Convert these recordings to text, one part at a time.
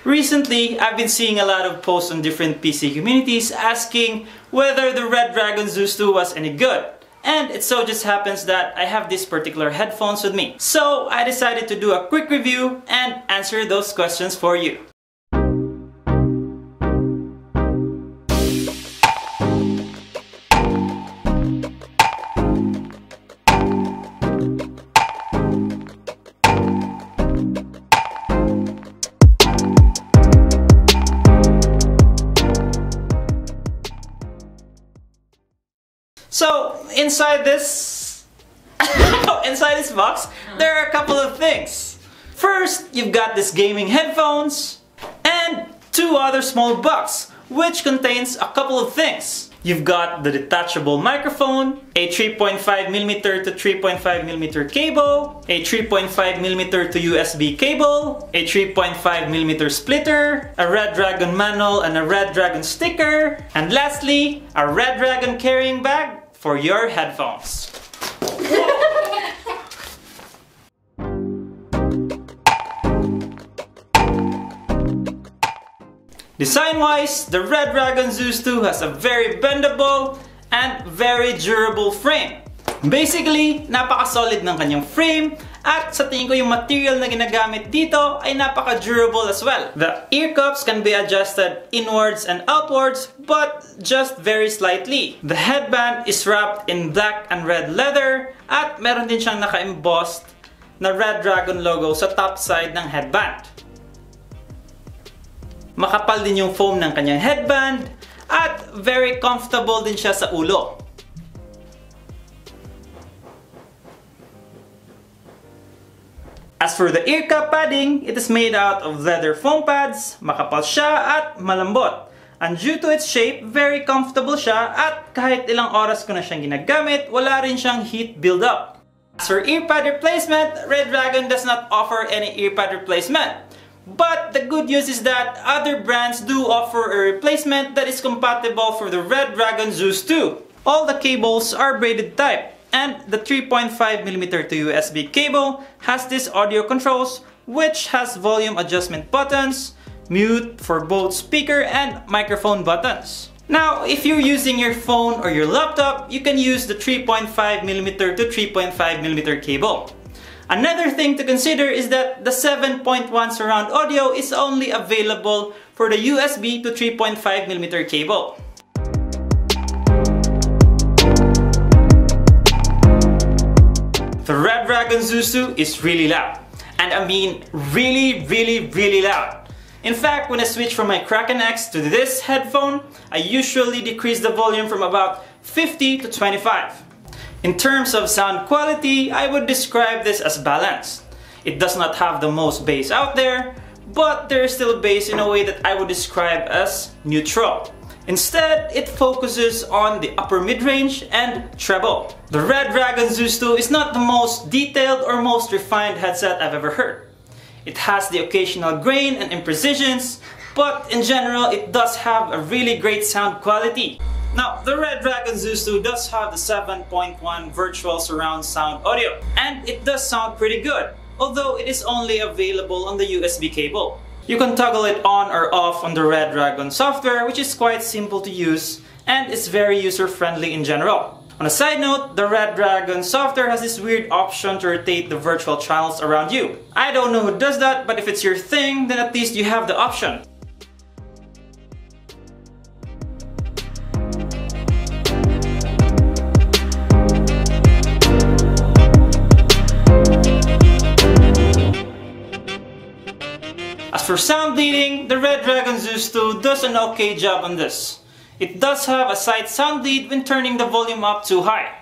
Recently, I've been seeing a lot of posts on different PC communities asking whether the Redragon Zeus 2 was any good. And it so just happens that I have these particular headphones with me. So I decided to do a quick review and answer those questions for you. So inside this box, there are a couple of things. First, you've got this gaming headphones and two other small box, which contains a couple of things. You've got the detachable microphone, a 3.5mm to 3.5mm cable, a 3.5mm to USB cable, a 3.5mm splitter, a Redragon manual and a Redragon sticker, and lastly, a Redragon carrying bag for your headphones. Design-wise, the Redragon Zeus 2 has a very bendable and very durable frame. Basically, napaka-solid ng kanyang frame at sa tingin ko yung material na ginagamit dito ay napaka-durable as well. The ear cups can be adjusted inwards and outwards but just very slightly. The headband is wrapped in black and red leather at meron din siyang naka-embossed na Redragon logo sa top side ng headband. Makapal din yung foam ng kanyang headband at very comfortable din siya sa ulo. As for the ear cup padding, it is made out of leather foam pads, makapal siya at malambot. And due to its shape, very comfortable siya at kahit ilang oras ko na siyang ginagamit, wala rin siyang heat build-up. As for ear pad replacement, Redragon does not offer any ear pad replacement. But the good news is that other brands do offer a replacement that is compatible for the Redragon Zeus 2. All the cables are braided type, and the 3.5mm to USB cable has these audio controls which has volume adjustment buttons, mute for both speaker and microphone buttons. Now, if you're using your phone or your laptop, you can use the 3.5mm to 3.5mm cable. Another thing to consider is that the 7.1 surround audio is only available for the USB to 3.5mm cable. The Redragon Zeus 2 is really loud. And I mean really loud. In fact, when I switch from my Kraken X to this headphone, I usually decrease the volume from about 50 to 25. In terms of sound quality, I would describe this as balanced. It does not have the most bass out there, but there is still bass in a way that I would describe as neutral. Instead, it focuses on the upper mid-range and treble. The Redragon Zeus 2 is not the most detailed or most refined headset I've ever heard. It has the occasional grain and imprecisions, but in general, it does have a really great sound quality. Now, the Redragon Zeus 2 does have the 7.1 virtual surround sound audio, and it does sound pretty good, although it is only available on the USB cable. You can toggle it on or off on the Redragon software, which is quite simple to use, and it's very user-friendly in general. On a side note, the Redragon software has this weird option to rotate the virtual channels around you. I don't know who does that, but if it's your thing, then at least you have the option. As for sound bleeding, the Redragon Zeus 2 does an okay job on this. It does have a slight sound bleed when turning the volume up too high.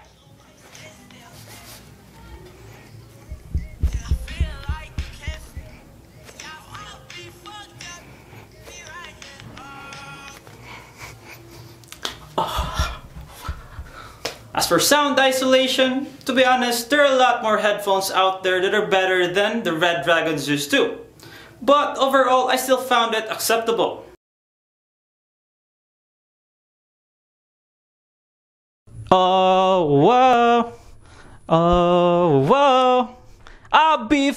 As for sound isolation, to be honest, there are a lot more headphones out there that are better than the Redragon Zeus 2. But overall, I still found it acceptable. Oh, whoa. Oh, whoa. I'll be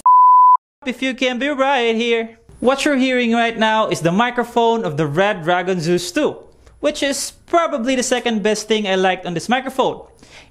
if you can be right here. What you're hearing right now is the microphone of the Redragon Zeus 2, which is probably the second best thing I liked on this microphone.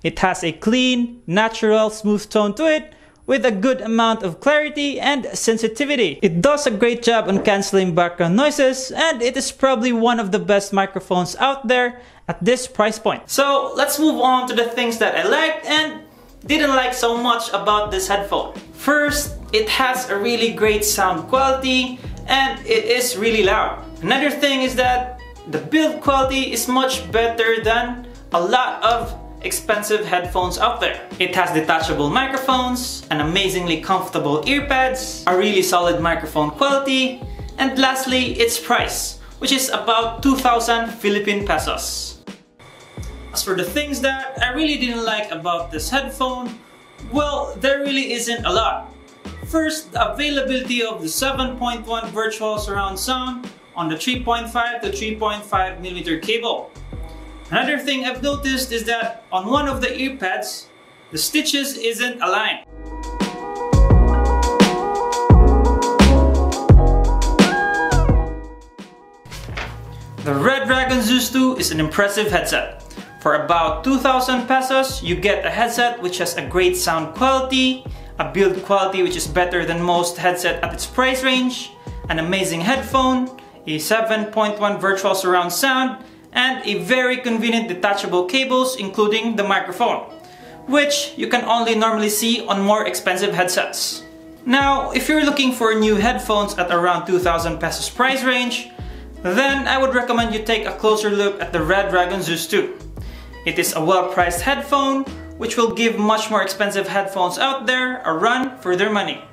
It has a clean, natural, smooth tone to it, with a good amount of clarity and sensitivity. It does a great job on cancelling background noises, and it is probably one of the best microphones out there at this price point. So let's move on to the things that I liked and didn't like so much about this headphone. First, it has a really great sound quality and it is really loud. Another thing is that the build quality is much better than a lot of expensive headphones out there. It has detachable microphones, an amazingly comfortable earpads, a really solid microphone quality, and lastly, its price, which is about 2,000 Philippine pesos. As for the things that I really didn't like about this headphone, well, there really isn't a lot. First, the availability of the 7.1 virtual surround sound on the 3.5 to 3.5mm cable. Another thing I've noticed is that on one of the earpads, the stitches isn't aligned. The Redragon Zeus 2 is an impressive headset. For about 2,000 pesos, you get a headset which has a great sound quality, a build quality which is better than most headsets at its price range, an amazing headphone, a 7.1 virtual surround sound, and a very convenient detachable cables including the microphone, which you can only normally see on more expensive headsets. Now, if you're looking for new headphones at around 2,000 pesos price range, then I would recommend you take a closer look at the Redragon Zeus 2. It is a well-priced headphone which will give much more expensive headphones out there a run for their money.